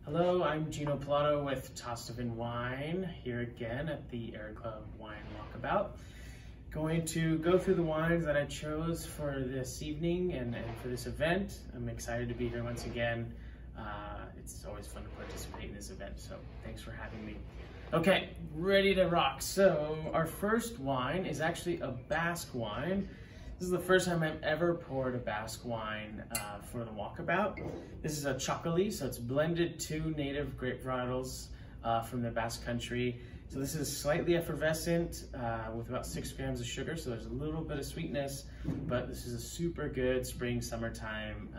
Hello, I'm Gino Pilato with Tastevin Wine, here again at the Air Club Wine Walkabout. Going to go through the wines that I chose for this evening and for this event. I'm excited to be here once again. It's always fun to participate in this event, so thanks for having me. Okay, ready to rock. So our first wine is actually a Basque wine. This is the first time I've ever poured a Basque wine for the walkabout. This is a Chocolate, so it's blended two native grape varietals from the Basque country. So this is slightly effervescent with about 6 grams of sugar, so there's a little bit of sweetness, but this is a super good spring, summertime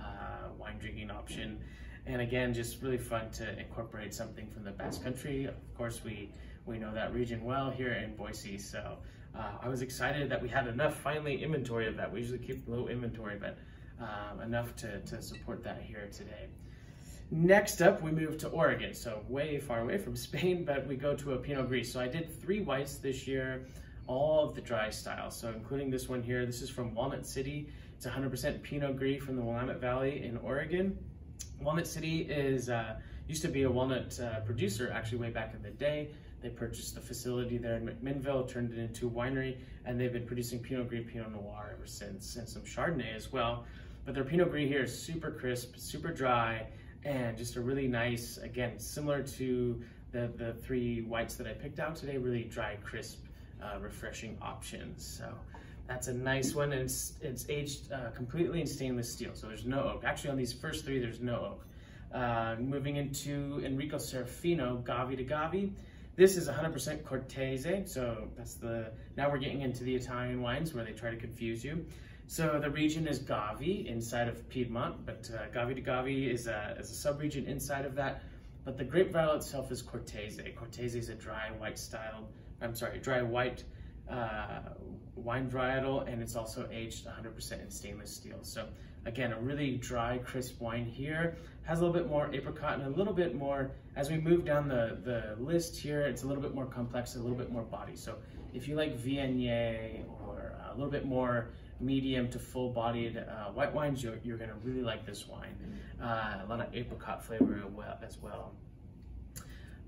wine drinking option. And again, just really fun to incorporate something from the Basque country. Of course, we know that region well here in Boise, so I was excited that we had enough finally inventory of that. We usually keep low inventory, but enough to support that here today. Next up, we move to Oregon, so way far away from Spain, but we go to a Pinot Gris. So I did 3 whites this year, all of the dry style. So including this one here, this is from Walnut City. It's 100% Pinot Gris from the Willamette Valley in Oregon. Walnut City is used to be a walnut producer actually way back in the day. They purchased the facility there in McMinnville, turned it into a winery, and they've been producing Pinot Gris, Pinot Noir ever since, and some Chardonnay as well. But their Pinot Gris here is super crisp, super dry, and just a really nice, again, similar to the 3 whites that I picked out today, really dry, crisp, refreshing options. So that's a nice one, and it's aged completely in stainless steel, so there's no oak. Actually, on these first 3, there's no oak. Moving into Enrico Serafino, Gavi to Gavi. This is 100% Cortese, so now we're getting into the Italian wines where they try to confuse you. So the region is Gavi, inside of Piedmont, but Gavi to Gavi is a sub-region inside of that, but the grape varietal itself is Cortese. Cortese is a dry white wine varietal, and it's also aged 100% in stainless steel. So again, a really dry, crisp wine here. Has a little bit more apricot and a little bit more, as we move down the list here, it's a little bit more complex, a little bit more body. So if you like Viognier or a little bit more medium to full-bodied white wines, you're gonna really like this wine. A lot of apricot flavor as well.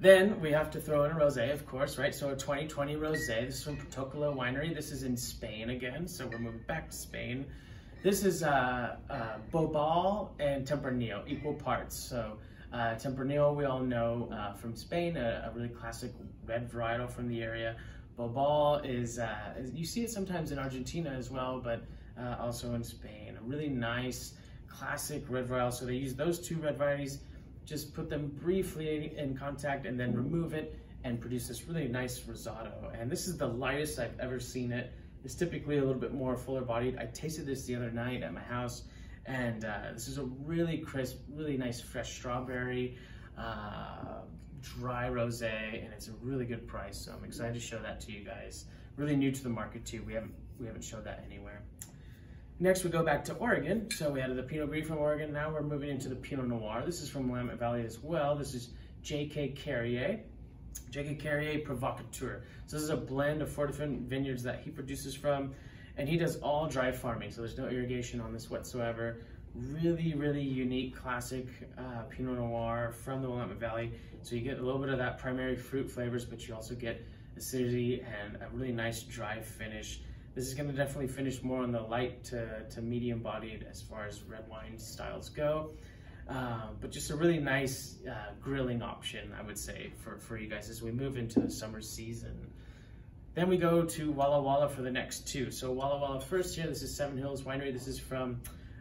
Then we have to throw in a rosé, of course, right? So a 2020 rosé. This is from Protocolo Winery. This is in Spain again, so we're moving back to Spain. This is Bobal and Tempranillo, equal parts. So Tempranillo, we all know from Spain, a really classic red varietal from the area. Bobal is, you see it sometimes in Argentina as well, but also in Spain. A really nice, classic red varietal. So they use those 2 red varieties, just put them briefly in contact and then remove it and produce this really nice rosado. And this is the lightest I've ever seen it. It's typically a little bit more fuller bodied. I tasted this the other night at my house, and this is a really crisp, really nice fresh strawberry, dry rosé, and it's a really good price. So I'm excited to show that to you guys. Really new to the market too. We haven't showed that anywhere. Next, we go back to Oregon. So we had the Pinot Gris from Oregon. Now we're moving into the Pinot Noir. This is from Willamette Valley as well. This is J.K. Carrier. J.K. Carrier Provocateur. So this is a blend of 4 different vineyards that he produces from, and he does all dry farming, so there's no irrigation on this whatsoever. Really, really unique, classic Pinot Noir from the Willamette Valley. So you get a little bit of that primary fruit flavors, but you also get acidity and a really nice dry finish. This is going to definitely finish more on the light to medium bodied as far as red wine styles go. But just a really nice grilling option, I would say, for you guys as we move into the summer season. Then we go to Walla Walla for the next 2. So Walla Walla first here, this is Seven Hills Winery. This is from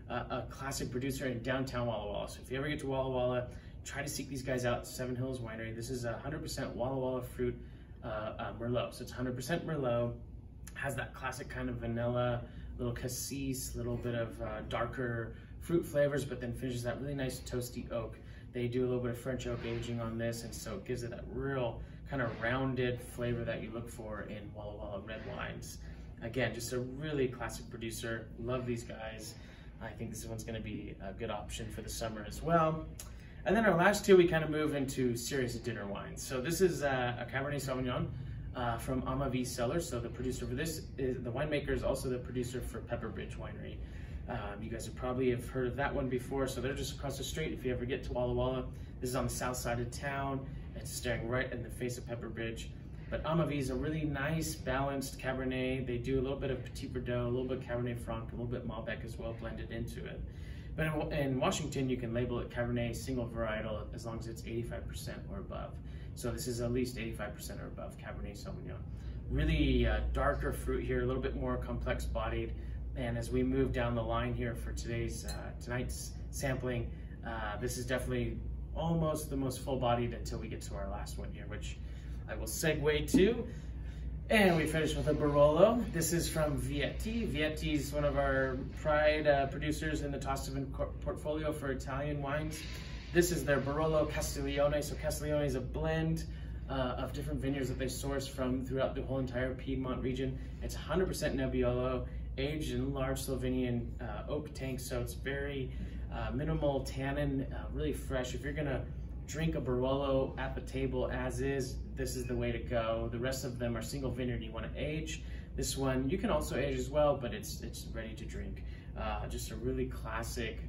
a classic producer in downtown Walla Walla. So if you ever get to Walla Walla, try to seek these guys out, Seven Hills Winery. This is 100% Walla Walla fruit Merlot. So it's 100% Merlot, has that classic kind of vanilla, little cassis, little bit of darker fruit flavors, but then finishes that really nice toasty oak. They do a little bit of French oak aging on this, and so it gives it that real kind of rounded flavor that you look for in Walla Walla red wines. Again, just a really classic producer. Love these guys. I think this one's gonna be a good option for the summer as well. And then our last 2, we kind of move into serious dinner wines. So this is a Cabernet Sauvignon from Amavi Cellars. So the producer for this, the winemaker is also the producer for Pepperbridge Winery. You guys have probably heard of that one before, so they're just across the street if you ever get to Walla Walla. This is on the south side of town. It's staring right in the face of Pepper Bridge. But Amavi is a really nice, balanced Cabernet. They do a little bit of Petit Verdot, a little bit Cabernet Franc, a little bit Malbec as well blended into it. But in Washington, you can label it Cabernet single varietal as long as it's 85% or above. So this is at least 85% or above Cabernet Sauvignon. Really darker fruit here, a little bit more complex bodied. And as we move down the line here for tonight's sampling, this is definitely almost the most full-bodied until we get to our last one here, which I will segue to. And we finish with a Barolo. This is from Vietti. Vietti is one of our pride producers in the Tastevin portfolio for Italian wines. This is their Barolo Castiglione. So Castiglione is a blend of different vineyards that they source from throughout the whole entire Piedmont region. It's 100% Nebbiolo, aged in large Slovenian oak tanks, so it's very minimal tannin, really fresh. If you're gonna drink a Barolo at the table as is, this is the way to go. The rest of them are single vineyard you want to age. This one you can also age as well, but it's ready to drink. Just a really classic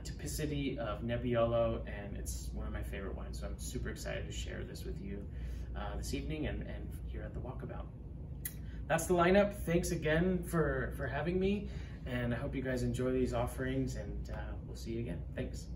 typicity of Nebbiolo, and it's one of my favorite wines. So I'm super excited to share this with you this evening and here at the Walkabout. That's the lineup. Thanks again for having me, and I hope you guys enjoy these offerings, and we'll see you again. Thanks.